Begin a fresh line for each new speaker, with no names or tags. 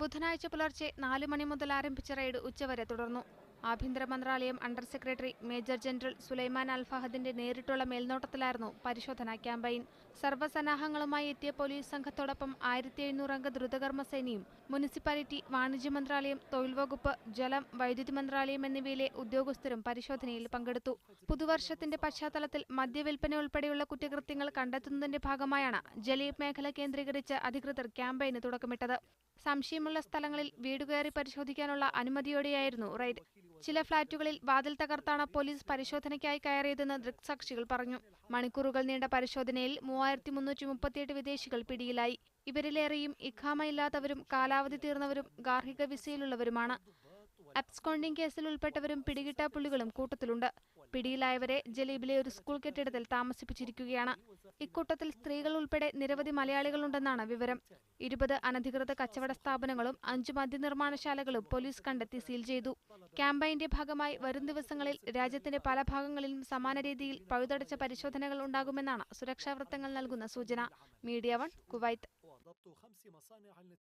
ബുധനാഴ്ച പുലർച്ചെ 4 മണി മുതൽ ആരംഭിച്ച റെയ്ഡ് ഉച്ചവരെ തുടർന്നു. ആഭ്യന്തര മന്ത്രാലയം under secretary major general Sulaiman Al ഫഹദിന്റെ നേരിട്ടുള്ള മേൽനോട്ടത്തിലായിരുന്നു പരിശോധനാ ക്യാമ്പയിൻ. സർവ്വസന്നാഹങ്ങളുമായി എത്തിയ പോലീസ് സംഘത്തോടൊപ്പം 1700 അംഗ ദ്രുതകർമ്മ സേനയും മുനിസിപ്പാലിറ്റി, വാണിജ്യ മന്ത്രാലയം, തൊഴിൽ വകുപ്പ്, ജലം, വൈദ്യുതി മന്ത്രാലയം എന്നിവയിലെ ഉദ്യോഗസ്ഥരും പരിശോധനയിൽ പങ്കെടുത്തു. പുതുവർഷത്തിന്റെ പശ്ചാത്തലത്തിൽ മദ്യവിൽപ്പന ഉൾപ്പെടെയുള്ള കുറ്റകൃത്യങ്ങൾ കണ്ടെത്തുന്നതിന്റെ ഭാഗമായാണ് ജലീബ് മേഖല കേന്ദ്രീകരിച്ച് അധികൃതർ ക്യാമ്പയിന് തുടക്കമിട്ടത്. സംശയമുള്ള സ്ഥലങ്ങളിൽ വീടുകയറി പരിശോധിക്കാനുള്ള അനുമതിയോടെയായിരുന്നു റെയ്ഡ്. ചില ഫ്ളാറ്റുകളിൽ വാതിൽ തകർത്താണ് പോലീസ് പരിശോധനയ്ക്കായി കയറിയതെന്ന് ദൃക്സാക്ഷികൾ പറഞ്ഞു. മണിക്കൂറുകൾ നീണ്ട പരിശോധനയിൽ 3338 വിദേശികൾ പിടിയിലായി. ഇവരിലേറെയും ഇഖാമയില്ലാത്തവരും കാലാവധി തീർന്നവരും ഗാർഹിക വിസയിലുള്ളവരുമാണ്. അബ്സ്കോണ്ടിംഗ് കേസിൽ ഉൾപ്പെട്ടവരും പിടികിട്ടാപ്പുള്ളികളും കൂട്ടത്തിലുണ്ട്. പിടിയിലായവരെ ജലീബിലെ ഒരു സ്കൂൾ കെട്ടിടത്തിൽ താമസിപ്പിച്ചിരിക്കുകയാണ്. ഇക്കൂട്ടത്തിൽ സ്ത്രീകൾ ഉൾപ്പെടെ നിരവധി മലയാളികളുണ്ടെന്നാണ് വിവരം. 20 അനധികൃത കച്ചവട സ്ഥാപനങ്ങളും 5 മദ്യനിർമ്മാണശാലകളും പോലീസ് കണ്ടെത്തി സീൽ ചെയ്തു. ക്യാമ്പയിന്റെ ഭാഗമായി വരും ദിവസങ്ങളിൽ രാജ്യത്തിന്റെ പല ഭാഗങ്ങളിലും സമാന രീതിയിൽ പഴുതടച്ച പരിശോധനകൾ ഉണ്ടാകുമെന്നാണ് സുരക്ഷാ വൃത്തങ്ങൾ നൽകുന്ന സൂചന. Media 1 Kuwait.